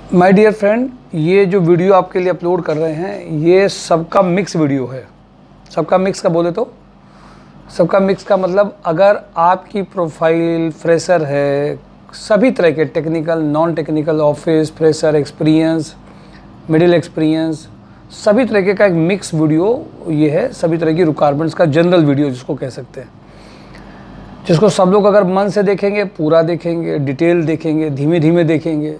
My dear friend, ये जो video आपके लिए अपलोड कर रहे हैं ये सबका मिक्स वीडियो है। सबका मिक्स का बोले तो सबका मिक्स का मतलब अगर आपकी प्रोफाइल फ्रेशर है, सभी तरह के technical, non technical, office, fresher, experience, middle experience, सभी तरीके का एक मिक्स वीडियो ये है। सभी तरह की रिक्वायरमेंट्स का जनरल वीडियो जिसको कह सकते हैं, जिसको सब लोग अगर मन से देखेंगे, पूरा देखेंगे, डिटेल देखेंगे, धीमे धीमे देखेंगे।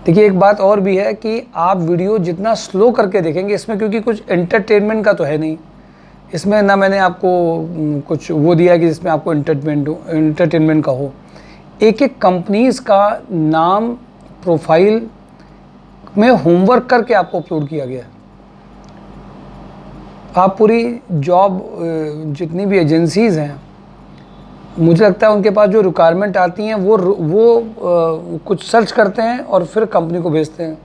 देखिए, एक बात और भी है कि आप वीडियो जितना स्लो करके देखेंगे इसमें, क्योंकि कुछ एंटरटेनमेंट का तो है नहीं इसमें, ना मैंने आपको कुछ वो दिया है कि जिसमें आपको एंटरटेनमेंट का हो। एक एक कंपनीज़ का नाम प्रोफाइल में होमवर्क करके आपको अपलोड किया गया है। आप पूरी जॉब, जितनी भी एजेंसीज़ हैं, मुझे लगता है उनके पास जो रिक्वायरमेंट आती हैं वो कुछ सर्च करते हैं और फिर कंपनी को भेजते हैं।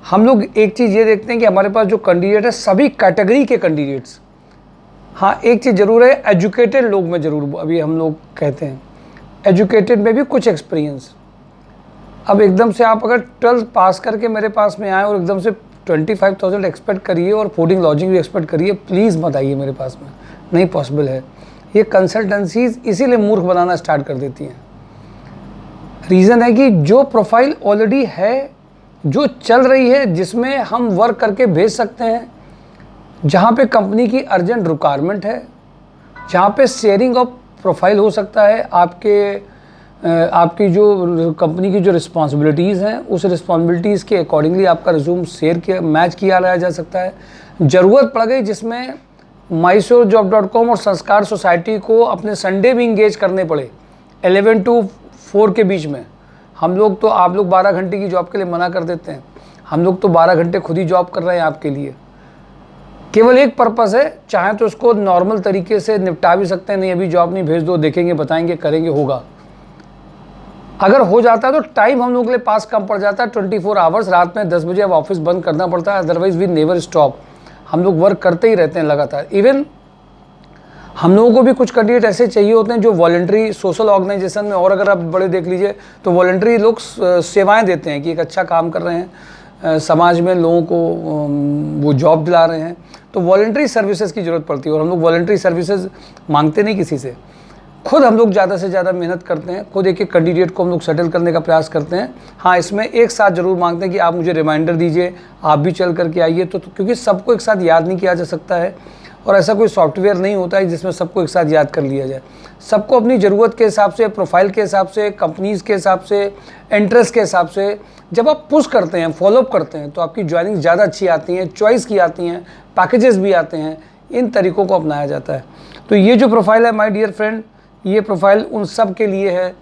हम लोग एक चीज़ ये देखते हैं कि हमारे पास जो कैंडिडेट है सभी कैटेगरी के कैंडिडेट्स। हाँ, एक चीज़ ज़रूर है, एजुकेटेड लोग में ज़रूर अभी हम लोग कहते हैं, एजुकेटेड में भी कुछ एक्सपीरियंस। अब एकदम से आप अगर 12th पास करके मेरे पास में आए और एकदम से 25,000 एक्सपेक्ट करिए और फूडिंग लॉजिंग भी एक्सपेक्ट करिए, प्लीज़ मत आइए मेरे पास में, नहीं पॉसिबल है। ये कंसल्टेंसीज इसीलिए मूर्ख बनाना स्टार्ट कर देती हैं। रीज़न है कि जो प्रोफाइल ऑलरेडी है, जो चल रही है, जिसमें हम वर्क करके भेज सकते हैं, जहाँ पे कंपनी की अर्जेंट रिक्वायरमेंट है, जहाँ पे शेयरिंग ऑफ प्रोफाइल हो सकता है, आपकी जो कंपनी की जो रिस्पॉन्सिबिलिटीज़ हैं उस रिस्पॉन्सिबिलिटीज़ के अकॉर्डिंगली आपका रिज्यूम शेयर किया, मैच किया जा सकता है। ज़रूरत पड़ गई जिसमें MySureJob.com और संस्कार सोसाइटी को अपने संडे भी इंगेज करने पड़े 11 to 4 के बीच में। हम लोग तो, आप लोग 12 घंटे की जॉब के लिए मना कर देते हैं, हम लोग तो 12 घंटे खुद ही जॉब कर रहे हैं आपके लिए। केवल एक पर्पस है, चाहे तो उसको नॉर्मल तरीके से निपटा भी सकते हैं, नहीं अभी जॉब नहीं, भेज दो, देखेंगे, बताएंगे, करेंगे, होगा। अगर हो जाता है तो टाइम हम लोग के लिए पास कम पड़ जाता है। 24 आवर्स, रात में 10 बजे अब ऑफिस बंद करना पड़ता है, अदरवाइज वी नेवर स्टॉप। हम लोग वर्क करते ही रहते हैं लगातार। इवन हम लोगों को भी कुछ कैंडिडेट ऐसे चाहिए होते हैं जो वॉलंटरी सोशल ऑर्गेनाइजेशन में, और अगर आप बड़े देख लीजिए तो वॉलंटरी लोग सेवाएं देते हैं कि एक अच्छा काम कर रहे हैं, समाज में लोगों को वो जॉब दिला रहे हैं, तो वॉलंटरी सर्विसेज की ज़रूरत पड़ती है। और हम लोग वॉलंटरी सर्विसेज मांगते नहीं किसी से, खुद हम लोग ज़्यादा से ज़्यादा मेहनत करते हैं, खुद एक एक कैंडिडेट को हम लोग सेटल करने का प्रयास करते हैं। हाँ, इसमें एक साथ ज़रूर मांगते हैं कि आप मुझे रिमाइंडर दीजिए, आप भी चल करके आइए, तो क्योंकि सबको एक साथ याद नहीं किया जा सकता है, और ऐसा कोई सॉफ्टवेयर नहीं होता है जिसमें सबको एक साथ याद कर लिया जाए। सबको अपनी ज़रूरत के हिसाब से, प्रोफाइल के हिसाब से, कंपनीज़ के हिसाब से, इंटरेस्ट के हिसाब से जब आप पुश करते हैं, फॉलोअप करते हैं, तो आपकी ज्वाइनिंग ज़्यादा अच्छी आती हैं, चॉइस की आती हैं, पैकेजेस भी आते हैं। इन तरीक़ों को अपनाया जाता है। तो ये जो प्रोफाइल है माय डियर फ्रेंड, ये प्रोफाइल उन सब के लिए है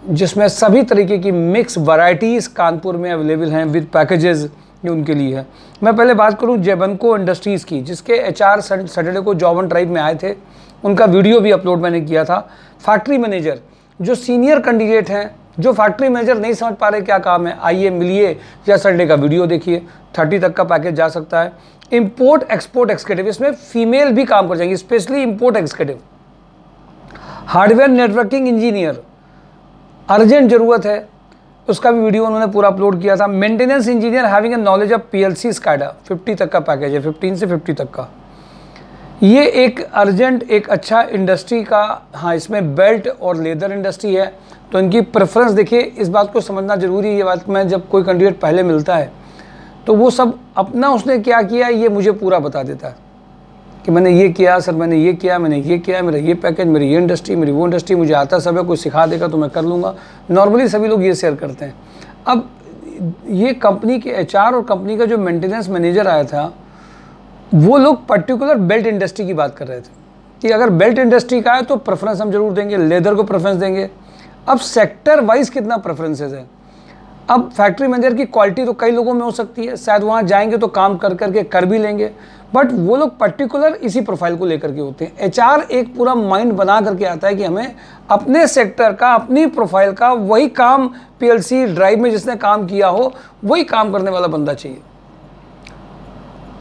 जिसमें सभी तरीके की मिक्स वैरायटीज़ कानपुर में अवेलेबल हैं विद पैकेजेस, ये उनके लिए है। मैं पहले बात करूं जेबनको इंडस्ट्रीज़ की, जिसके HR सैटरडे को जॉब ऑन ड्राइव में आए थे, उनका वीडियो भी अपलोड मैंने किया था। फैक्ट्री मैनेजर, जो सीनियर कैंडिडेट हैं, जो फैक्ट्री मैनेजर नहीं समझ पा रहे क्या काम है, आइए मिलिए या संडे का वीडियो देखिए, 30 तक का पैकेज जा सकता है। इम्पोर्ट एक्सपोर्ट एक्जीक्यूटिव, इसमें फीमेल भी काम कर जाएंगी, specially import executive. Hardware networking engineer, urgent ज़रूरत है, उसका भी वीडियो उन्होंने पूरा अपलोड किया था। Maintenance engineer having a knowledge of PLC SCADA, 50 तक का पैकेज है, 15 से 50 तक का। ये एक अर्जेंट, एक अच्छा इंडस्ट्री का, हाँ इसमें बेल्ट और लेदर इंडस्ट्री है, तो इनकी प्रेफरेंस देखिए, इस बात को समझना जरूरी है। ये बात मैं, जब कोई कैंडिडेट पहले मिलता है तो वो सब अपना उसने क्या किया ये मुझे पूरा बता देता है कि मैंने ये किया सर, मैंने ये किया, मैंने ये किया, मेरा ये पैकेज, मेरी ये इंडस्ट्री, मेरी वो इंडस्ट्री, मुझे आता सब है, कोई सिखा देगा तो मैं कर लूँगा। नॉर्मली सभी लोग ये शेयर करते हैं। अब ये कंपनी के HR और कंपनी का जो मेंटेनेंस मैनेजर आया था, वो लोग पर्टिकुलर बेल्ट इंडस्ट्री की बात कर रहे थे कि अगर बेल्ट इंडस्ट्री का है तो प्रेफरेंस हम जरूर देंगे, लेदर को प्रेफरेंस देंगे। अब सेक्टर वाइज कितना प्रेफरेंसेज है। अब फैक्ट्री मैनेजर की क्वालिटी तो कई लोगों में हो सकती है, शायद वहाँ जाएंगे तो काम कर करके कर भी लेंगे, बट वो लोग पर्टिकुलर इसी प्रोफाइल को लेकर के होते हैं। HR एक पूरा माइंड बना करके आता है कि हमें अपने सेक्टर का, अपनी प्रोफाइल का वही काम, PLC ड्राइव में जिसने काम किया हो वही काम करने वाला बंदा चाहिए।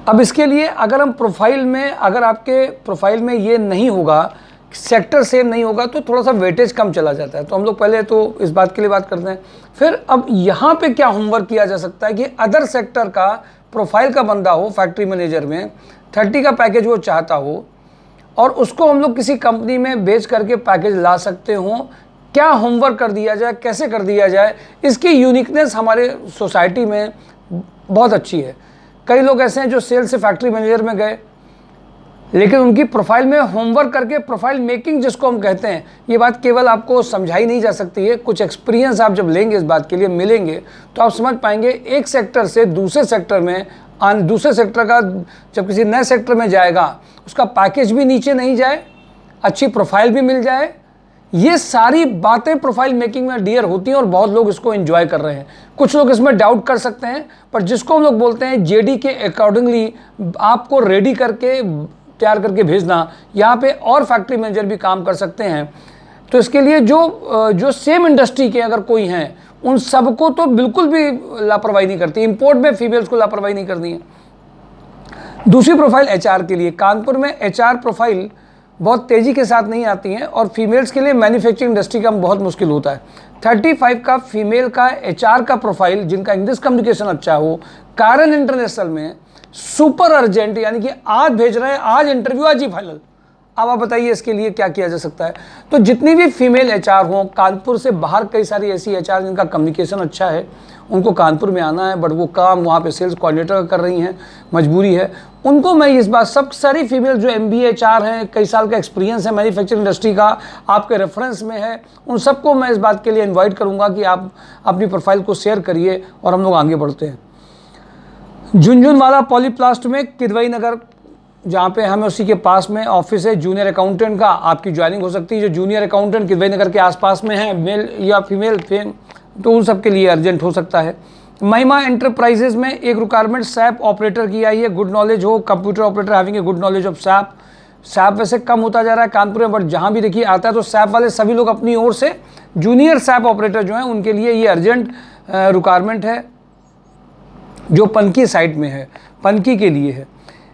अब इसके लिए अगर हम प्रोफाइल में, अगर आपके प्रोफाइल में ये नहीं होगा सेक्टर सेम नहीं होगा तो थोड़ा सा वेटेज कम चला जाता है। तो हम लोग पहले तो इस बात के लिए बात करते हैं। फिर अब यहाँ पे क्या होमवर्क किया जा सकता है कि अदर सेक्टर का प्रोफाइल का बंदा हो फैक्ट्री मैनेजर में, 30 का पैकेज वो चाहता हो और उसको हम लोग किसी कंपनी में बेच करके पैकेज ला सकते हो। क्या होमवर्क कर दिया जाए, कैसे कर दिया जाए, इसकी यूनिकनेस हमारे सोसाइटी में बहुत अच्छी है। कई लोग ऐसे हैं जो सेल्स से फैक्ट्री मैनेजर में गए, लेकिन उनकी प्रोफाइल में होमवर्क करके प्रोफाइल मेकिंग जिसको हम कहते हैं, ये बात केवल आपको समझाई नहीं जा सकती है। कुछ एक्सपीरियंस आप जब लेंगे, इस बात के लिए मिलेंगे, तो आप समझ पाएंगे एक सेक्टर से दूसरे सेक्टर में, दूसरे सेक्टर का जब किसी नए सेक्टर में जाएगा उसका पैकेज भी नीचे नहीं जाए, अच्छी प्रोफाइल भी मिल जाए। ये सारी बातें प्रोफाइल मेकिंग में डियर होती हैं और बहुत लोग इसको एंजॉय कर रहे हैं। कुछ लोग इसमें डाउट कर सकते हैं, पर जिसको हम लोग बोलते हैं जेडी के अकॉर्डिंगली आपको रेडी करके तैयार करके भेजना, यहाँ पे और फैक्ट्री मैनेजर भी काम कर सकते हैं। तो इसके लिए जो सेम इंडस्ट्री के अगर कोई हैं, उन सबको तो बिल्कुल भी लापरवाही नहीं करती। इंपोर्ट में फीमेल्स को लापरवाही नहीं करनी है। दूसरी प्रोफाइल एचआर के लिए, कानपुर में एचआर प्रोफाइल बहुत तेज़ी के साथ नहीं आती हैं और फीमेल्स के लिए मैन्युफैक्चरिंग इंडस्ट्री का बहुत मुश्किल होता है। 35 का फीमेल का एचआर का प्रोफाइल, जिनका इंग्लिश कम्युनिकेशन अच्छा हो, कारण इंटरनेशनल में सुपर अर्जेंट, यानी कि आज भेज रहे हैं, आज इंटरव्यू, आज ही फाइनल। अब आप बताइए इसके लिए क्या किया जा सकता है। तो जितनी भी फीमेल एचआर हों, कानपुर से बाहर कई सारी ऐसी एचआर जिनका कम्युनिकेशन अच्छा है, उनको कानपुर में आना है, बट वो काम वहाँ पे सेल्स कोऑर्डिनेटर कर रही हैं, मजबूरी है उनको। मैं इस बात, सब सारी फीमेल जो MBA एचआर हैं, कई साल का एक्सपीरियंस है मैन्युफैक्चरिंग इंडस्ट्री का, आपके रेफरेंस में है, उन सबको मैं इस बात के लिए इन्वाइट करूँगा कि आप अपनी प्रोफाइल को शेयर करिए और हम लोग आगे बढ़ते हैं। झुनझुनवाला पॉलीप्लास्ट में किदवई नगर, जहाँ पे हमें उसी के पास में ऑफिस है जूनियर अकाउंटेंट का, आपकी ज्वाइनिंग हो सकती है। जो जूनियर अकाउंटेंट किदवई नगर के आसपास में है, मेल या फीमेल तो उन सब के लिए अर्जेंट हो सकता है। महिमा एंटरप्राइजेज में एक रिक्वायरमेंट सैप ऑपरेटर की आई है, गुड नॉलेज हो, computer operator having a good knowledge of SAP. SAP वैसे कम होता जा रहा है कानपुर में, बट जहाँ भी देखिए आता है तो सैप वाले सभी लोग अपनी ओर से जूनियर सैप ऑपरेटर जो हैं उनके लिए ये अर्जेंट रिक्वायरमेंट है, जो पनकी साइट में है, पनकी के लिए है।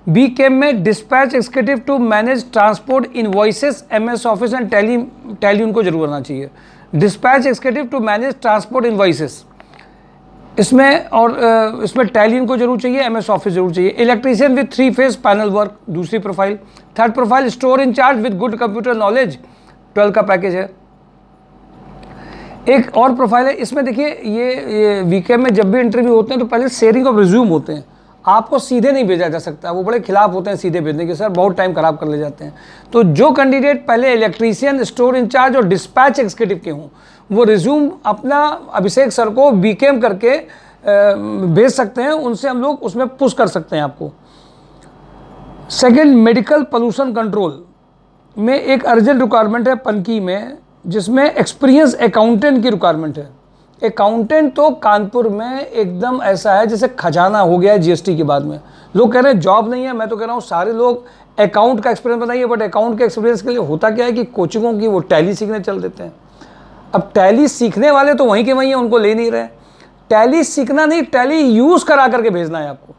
बी केम में dispatch executive to manage transport invoices, MS office and Tally उनको जरूर आना चाहिए। Dispatch executive to manage transport invoices, इसमें और इसमें टैली इनको जरूर चाहिए, MS ऑफिस जरूर चाहिए। Electrician with 3 phase panel work, दूसरी profile. Third profile store in charge with good computer knowledge, 12 का पैकेज है। एक और प्रोफाइल है, इसमें देखिए ये वीकेम में जब भी इंटरव्यू होते हैं तो पहले शेयरिंग ऑफ रिज्यूम होते हैं, आपको सीधे नहीं भेजा जा सकता, वो बड़े खिलाफ होते हैं सीधे भेजने के, सर बहुत टाइम खराब कर ले जाते हैं। तो जो कैंडिडेट पहले इलेक्ट्रीशियन, स्टोर इंचार्ज और डिस्पैच एग्जीक्यूटिव के हों, वो रिज्यूम अपना अभिषेक सर को वीकेम करके भेज सकते हैं, उनसे हम लोग उसमें पुश कर सकते हैं आपको। सेकेंड, मेडिकल पोल्यूशन कंट्रोल में एक अर्जेंट रिक्वायरमेंट है पनकी में, जिसमें एक्सपीरियंस अकाउंटेंट की रिक्वायरमेंट है। अकाउंटेंट तो कानपुर में एकदम ऐसा है जैसे खजाना हो गया है GST के बाद में। लोग कह रहे हैं जॉब नहीं है, मैं तो कह रहा हूँ सारे लोग अकाउंट का एक्सपीरियंस बताइए, बट अकाउंट के एक्सपीरियंस के लिए होता क्या है कि कोचिंगों की वो टैली सीखने चल देते हैं। अब टैली सीखने वाले तो वहीं के वहीं हैं, उनको ले नहीं रहे। टैली सीखना नहीं, टैली यूज़ करा करके भेजना है आपको।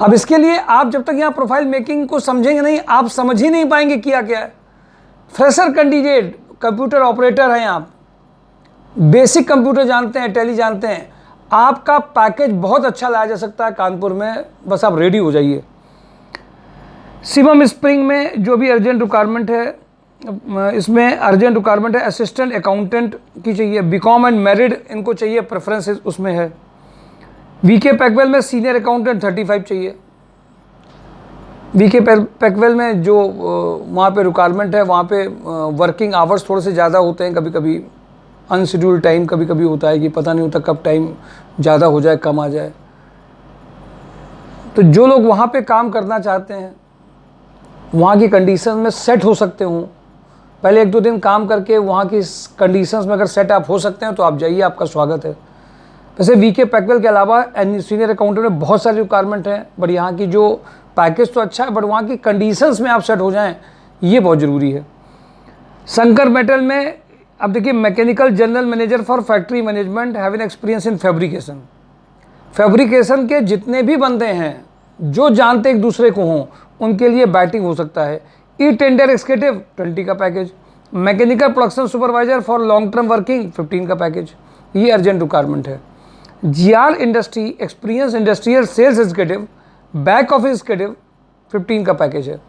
अब इसके लिए आप जब तक यहाँ प्रोफाइल मेकिंग को समझेंगे नहीं, आप समझ ही नहीं पाएंगे किया क्या है। फ्रेशर कैंडिडेट, कंप्यूटर ऑपरेटर हैं आप, बेसिक कंप्यूटर जानते हैं, टैली जानते हैं, आपका पैकेज बहुत अच्छा लाया जा सकता है कानपुर में, बस आप रेडी हो जाइए। सिमम स्प्रिंग में जो भी अर्जेंट रिक्वायरमेंट है, इसमें अर्जेंट रिक्वायरमेंट है असिस्टेंट अकाउंटेंट की चाहिए, BCom एंड मैरिड इनको चाहिए, प्रेफरेंस उसमें है। VK पैकवेल में सीनियर अकाउंटेंट 35 चाहिए। VK पैकवेल में जो वहाँ पे रिक्वायरमेंट है, वहाँ पे वर्किंग आवर्स थोड़े से ज़्यादा होते हैं, कभी कभी अनशेड्यूल्ड टाइम कभी कभी होता है कि पता नहीं होता कब टाइम ज़्यादा हो जाए कम आ जाए। तो जो लोग वहाँ पे काम करना चाहते हैं, वहाँ की कंडीशन में सेट हो सकते हों, पहले 1-2 दिन काम करके वहाँ की कंडीशंस में अगर सेट आप हो सकते हैं तो आप जाइए, आपका स्वागत है। वैसे VK पैकवेल के अलावा सीनियर अकाउंटेंट में बहुत सारी रिक्वायरमेंट हैं, बट यहाँ की जो पैकेज तो अच्छा है, बट वहाँ की कंडीशंस में आप सेट हो जाएं, ये बहुत ज़रूरी है। शंकर मेटल में अब देखिए, mechanical general manager for factory management having experience in fabrication. Fabrication के जितने भी बंदे हैं जो जानते एक दूसरे को हों, उनके लिए बैटिंग हो सकता है। ई टेंडर एग्जीक्यूटिव 20 का package, mechanical production supervisor for long term working 15 का पैकेज, ये अर्जेंट रिक्वायरमेंट है। GR industry experience industrial sales executive back office executive 15 का पैकेज है।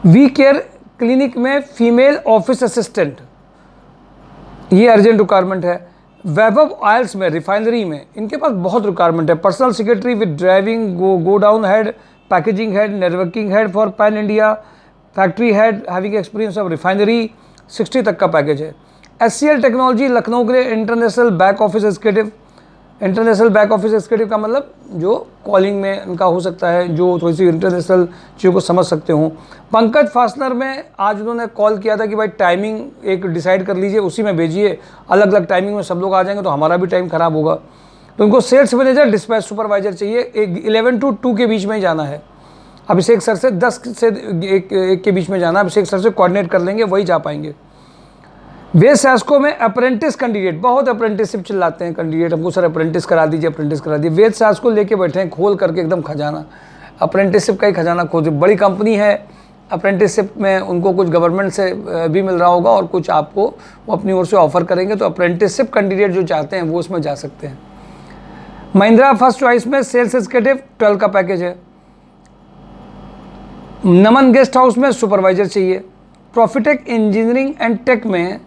वी केयर क्लिनिक में फीमेल ऑफिस असिस्टेंट, ये अर्जेंट रिक्वायरमेंट है। Vaibhav oils में रिफाइनरी में इनके पास बहुत रिक्वायरमेंट है। Personal secretary with driving go down head, packaging head, networking head for pan India, factory head having experience of refinery, 60 तक का पैकेज है। एचसीएल टेक्नोलॉजी लखनऊ के लिए international back office executive, international back office executive का मतलब जो calling में इनका हो सकता है, जो थोड़ी सी इंटरनेशनल चीज़ों को समझ सकते हो। पंकज फास्टनर में आज उन्होंने कॉल किया था कि भाई टाइमिंग एक डिसाइड कर लीजिए, उसी में भेजिए, अलग अलग टाइमिंग में सब लोग आ जाएंगे तो हमारा भी टाइम ख़राब होगा। तो उनको सेल्स मैनेजर डिस्पैच सुपरवाइजर चाहिए, 11 to 2 के बीच में ही जाना है। अभिषेक सर से 10 से 1 के बीच में जाना, अभिषेक सर से कोऑर्डिनेट कर लेंगे, वही जा पाएंगे। वेद सैस्को में अप्रेंटिस कैंडिडेट, बहुत अप्रेंटिसशिप चिल्लाते हैं कैंडिडेट, हमको सर अप्रेंटिस करा दीजिए, अप्रेंटिस करा दीजिए। वेद सैस्को लेके बैठे हैं खोल करके एकदम खजाना, अप्रेंटिसशिप का ही खजाना खोल, बड़ी कंपनी है। अप्रेंटिसशिप में उनको कुछ गवर्नमेंट से भी मिल रहा होगा और कुछ आपको वो अपनी ओर से ऑफर करेंगे, तो अप्रेंटिसशिप कैंडिडेट जो चाहते हैं वो उसमें जा सकते हैं। महिंद्रा फर्स्ट चॉइस में सेल्स एग्जीक्यूटिव 12 का पैकेज है। नमन गेस्ट हाउस में सुपरवाइजर चाहिए। प्रॉफिटेक इंजीनियरिंग एंड टेक में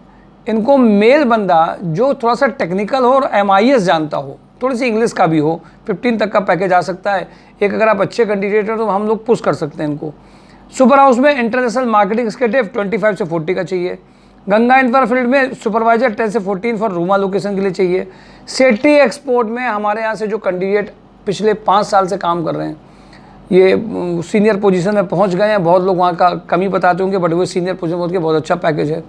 इनको मेल बंदा जो थोड़ा सा टेक्निकल हो और एमआईएस जानता हो, थोड़ी सी इंग्लिश का भी हो, 15 तक का पैकेज आ सकता है। एक अगर आप अच्छे कैंडिडेट हो तो हम लोग पुश कर सकते हैं इनको। सुपर हाउस में इंटरनेशनल मार्केटिंग एग्जीक्यूटिव 25 से 40 का चाहिए। गंगा इंफ्राफील्ड में सुपरवाइजर 10 से 14 फॉर रूमा लोकेशन के लिए चाहिए। सेठी एक्सपोर्ट में हमारे यहाँ से जो कैंडिडेट पिछले 5 साल से काम कर रहे हैं, ये सीनियर पोजीशन में पहुँच गए हैं। बहुत लोग वहाँ का कमी बताते होंगे, बट वो सीनियर पोजीशन पहुँच के बहुत अच्छा पैकेज है।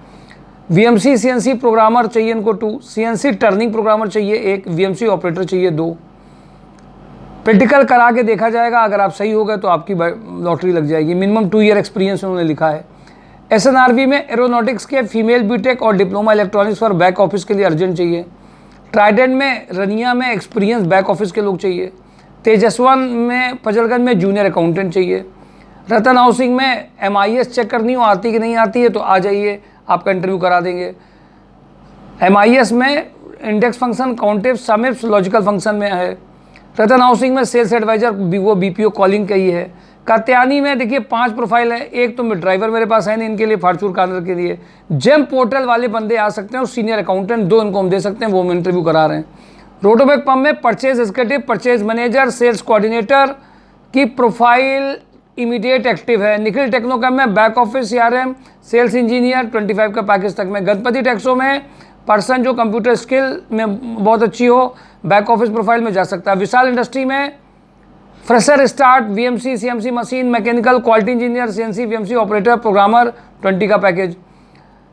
वीएमसी सीएनसी प्रोग्रामर चाहिए इनको 2, सीएनसी टर्निंग प्रोग्रामर चाहिए 1, वीएमसी ऑपरेटर चाहिए 2। प्रैक्टिकल करा के देखा जाएगा, अगर आप सही हो गए तो आपकी लॉटरी लग जाएगी। मिनिमम 2 ईयर एक्सपीरियंस उन्होंने लिखा है। एसएनआरवी में एरोनॉटिक्स के फीमेल बीटेक और diploma electronics for back office के लिए अर्जेंट चाहिए। ट्राइडेंट में रनिया में एक्सपीरियंस बैक ऑफिस के लोग चाहिए। तेजस्वन में फजलगंज में जूनियर अकाउंटेंट चाहिए। रतन हाउसिंग में एमआईएस चेक करनी हो, आती कि नहीं आती है तो आ जाइए, आपका इंटरव्यू करा देंगे। एमआईएस में इंडेक्स फंक्शन, काउंटिव, समिप्स, लॉजिकल फंक्शन में है। रतन हाउसिंग में सेल्स एडवाइजर, वो बीपीओ कॉलिंग का ही है। कात्यानी में देखिए 5 प्रोफाइल है, एक तो ड्राइवर मेरे पास है नहीं इनके लिए, फार्चून कार्नर के लिए। जेम पोर्टल वाले बंदे आ सकते हैं और सीनियर अकाउंटेंट 2 इनको हम दे सकते हैं, वो हम इंटरव्यू करा रहे हैं। रोटोबैक पंप में purchase executive, purchase manager, sales coordinator की प्रोफाइल इमीडिएट एक्टिव है। निखिल टेक्नोकैम में back office CRM, sales engineer 25 का पैकेज तक में। गणपति टेक्सो में पर्सन जो कंप्यूटर स्किल में बहुत अच्छी हो, बैक ऑफिस प्रोफाइल में जा सकता है। विशाल इंडस्ट्री में fresher start, VMC CMC machine, mechanical, quality engineer, CNC VMC operator, programmer 20 का पैकेज।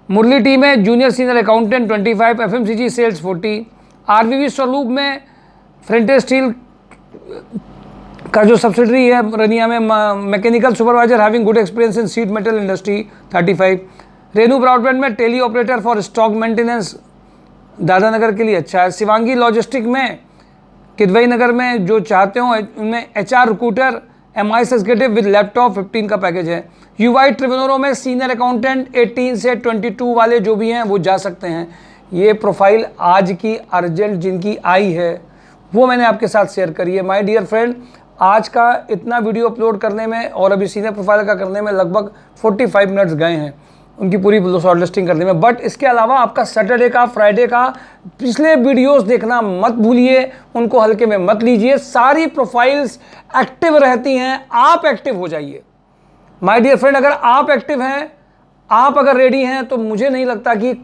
मुरली टी में junior senior accountant 25, FMCG sales 40। RVV Swaroop में फ्रंटियर स्टील का जो सब्सिडरी है रनिया में, mechanical supervisor having good experience in sheet metal industry 35। Renu broadband में tele operator for stock maintenance Dadanagar के लिए अच्छा है। शिवांगी लॉजिस्टिक में किदवई नगर में जो चाहते हो उनमें HR recruiter, MIS executive with laptop 15 का पैकेज है। यूवाई ट्रिवेनोरो में सीनियर अकाउंटेंट 18 से 22 वाले जो भी हैं वो जा सकते हैं। ये प्रोफाइल आज की अर्जेंट जिनकी आई है वो मैंने आपके साथ शेयर करी है। माय डियर फ्रेंड, आज का इतना वीडियो अपलोड करने में और अभी सीनियर प्रोफाइल का करने में लगभग 45 मिनट्स गए हैं उनकी पूरी शॉर्ट लिस्टिंग करने में। बट इसके अलावा आपका सैटरडे का, फ्राइडे का पिछले वीडियोस देखना मत भूलिए, उनको हल्के में मत लीजिए। सारी प्रोफाइल्स एक्टिव रहती हैं, आप एक्टिव हो जाइए। माय डियर फ्रेंड, अगर आप एक्टिव हैं, आप अगर रेडी हैं, तो मुझे नहीं लगता कि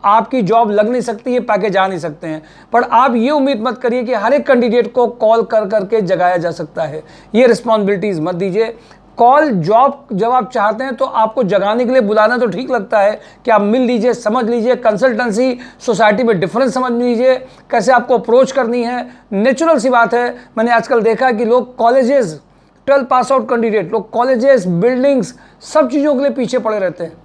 आपकी जॉब लग नहीं सकती है, पैकेज आ नहीं सकते हैं। पर आप ये उम्मीद मत करिए कि हर एक कैंडिडेट को कॉल कर करके जगाया जा सकता है, ये रिस्पॉन्सिबिलिटीज़ मत दीजिए। कॉल जॉब जब आप चाहते हैं तो आपको जगाने के लिए बुलाना तो ठीक लगता है कि आप मिल लीजिए, समझ लीजिए, कंसल्टेंसी सोसाइटी में डिफरेंस समझ लीजिए, कैसे आपको अप्रोच करनी है। नेचुरल सी बात है, मैंने आजकल देखा कि लोग कॉलेजेस, 12 पास आउट कैंडिडेट लोग कॉलेजेस, बिल्डिंग्स, सब चीज़ों के लिए पीछे पड़े रहते हैं।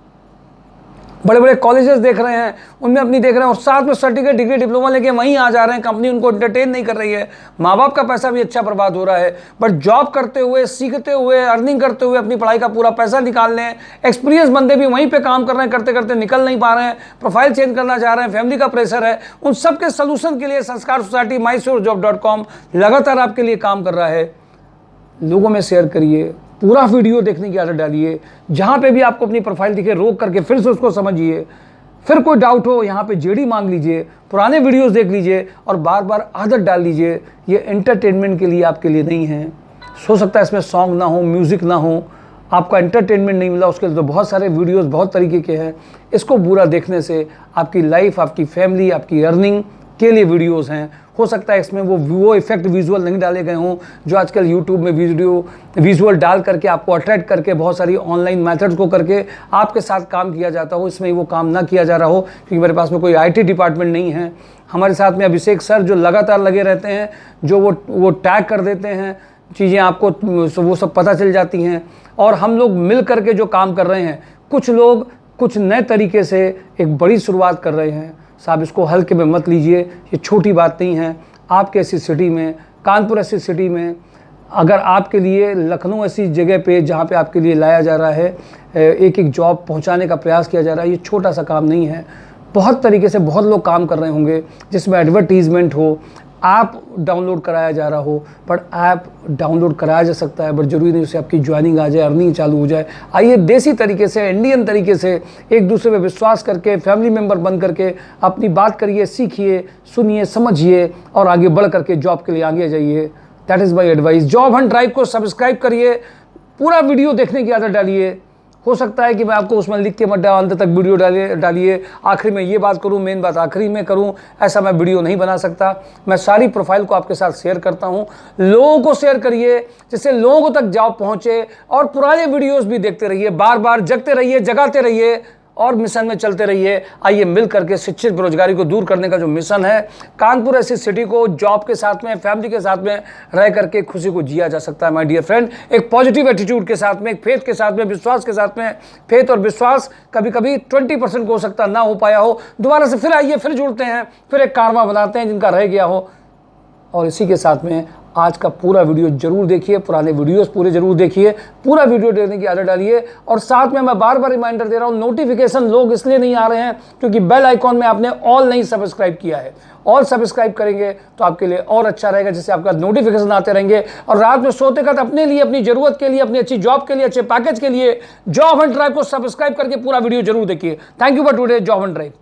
बड़े बड़े कॉलेजेस देख रहे हैं, उनमें अपनी देख रहे हैं और साथ में सर्टिफिकेट, डिग्री, डिप्लोमा लेके वहीं आ जा रहे हैं, कंपनी उनको एंटरटेन नहीं कर रही है, माँ बाप का पैसा भी अच्छा बर्बाद हो रहा है। बट जॉब करते हुए, सीखते हुए, अर्निंग करते हुए अपनी पढ़ाई का पूरा पैसा निकाल लें। एक्सपीरियंस बंदे भी वहीं पे काम कर रहे हैं, करते करते निकल नहीं पा रहे हैं, प्रोफाइल चेंज करना चाह रहे हैं, फैमिली का प्रेशर है। उन सब के सोल्यूशन के लिए संस्कार सोसाइटी MySourceJob.com लगातार आपके लिए काम कर रहा है। लोगों में शेयर करिए, पूरा वीडियो देखने की आदत डालिए। जहाँ पे भी आपको अपनी प्रोफाइल दिखे रोक करके फिर से उसको समझिए। फिर कोई डाउट हो यहाँ पे जेडी मांग लीजिए, पुराने वीडियोस देख लीजिए और बार बार आदत डाल लीजिए। ये एंटरटेनमेंट के लिए आपके लिए नहीं है। हो सकता है इसमें सॉन्ग ना हो, म्यूज़िक ना हो, आपका एंटरटेनमेंट नहीं मिला, उसके लिए तो बहुत सारे वीडियोस बहुत तरीके के हैं। इसको पूरा देखने से आपकी लाइफ, आपकी फैमिली, आपकी अर्निंग के लिए वीडियोस हैं। हो सकता है इसमें वो इफेक्ट विजुअल नहीं डाले गए हों जो आजकल यूट्यूब में विजुअल डाल करके आपको अट्रैक्ट करके बहुत सारी ऑनलाइन मेथड्स को करके आपके साथ काम किया जाता हो, इसमें वो काम ना किया जा रहा हो। क्योंकि मेरे पास में कोई IT डिपार्टमेंट नहीं है। हमारे साथ में अभिषेक सर जो लगातार लगे रहते हैं, जो वो टैग कर देते हैं चीज़ें, आपको वो सब पता चल जाती हैं और हम लोग मिल करके जो काम कर रहे हैं। कुछ लोग कुछ नए तरीके से एक बड़ी शुरुआत कर रहे हैं। साहब इसको हल्के में मत लीजिए, ये छोटी बात नहीं है। आपके ऐसी सिटी में, कानपुर ऐसी सिटी में, अगर आपके लिए लखनऊ ऐसी जगह पे जहाँ पे आपके लिए लाया जा रहा है, एक एक जॉब पहुँचाने का प्रयास किया जा रहा है, ये छोटा सा काम नहीं है। बहुत तरीके से बहुत लोग काम कर रहे होंगे जिसमें एडवर्टीजमेंट हो, ऐप डाउनलोड कराया जा रहा हो। बट ऐप डाउनलोड कराया जा सकता है, बट ज़रूरी नहीं उससे आपकी ज्वाइनिंग आ जाए, अर्निंग चालू हो जाए। आइए देसी तरीके से, इंडियन तरीके से एक दूसरे पे विश्वास करके, फैमिली मेम्बर बन करके अपनी बात करिए, सीखिए, सुनिए, समझिए और आगे बढ़ करके जॉब के लिए आगे जाइए। That is my advice. Job Hunt drive को सब्सक्राइब करिए, पूरा वीडियो देखने की आदत डालिए। हो सकता है कि मैं आपको उसमें लिख के मत अंत तक वीडियो डालिए, आखिरी में ये बात करूं, मेन बात आखिरी में करूं, ऐसा मैं वीडियो नहीं बना सकता। मैं सारी प्रोफाइल को आपके साथ शेयर करता हूं। लोगों को शेयर करिए जिससे लोगों तक जॉब पहुंचे और पुराने वीडियोस भी देखते रहिए, बार बार जगते रहिए, जगाते रहिए और मिशन में चलते रहिए। आइए मिल करके शिक्षित बेरोजगारी को दूर करने का जो मिशन है, कानपुर ऐसी सिटी को जॉब के साथ में, फैमिली के साथ में रह करके खुशी को जिया जा सकता है माय डियर फ्रेंड। एक पॉजिटिव एटीट्यूड के साथ में, एक फेथ के साथ में, विश्वास के साथ में। फेथ और विश्वास कभी कभी 20% हो सकता ना हो पाया हो, दोबारा से फिर आइए, फिर जुड़ते हैं, फिर एक कारवां बनाते हैं जिनका रह गया हो। और इसी के साथ में आज का पूरा वीडियो जरूर देखिए, पुराने वीडियोस पूरे जरूर देखिए, पूरा वीडियो देखने की आदत डालिए। और साथ में मैं बार बार रिमाइंडर दे रहा हूँ, नोटिफिकेशन लोग इसलिए नहीं आ रहे हैं क्योंकि बेल आइकॉन में आपने ऑल नहीं सब्सक्राइब किया है। ऑल सब्सक्राइब करेंगे तो आपके लिए और अच्छा रहेगा, जिससे आपका नोटिफिकेशन आते रहेंगे। और रात में सोते वक्त अपने लिए, अपनी जरूरत के लिए, अपनी अच्छी जॉब के लिए, अच्छे पैकेज के लिए जॉब हंट ड्राइव को सब्सक्राइब करके पूरा वीडियो जरूर देखिए। Thank you for today job Hunt drive.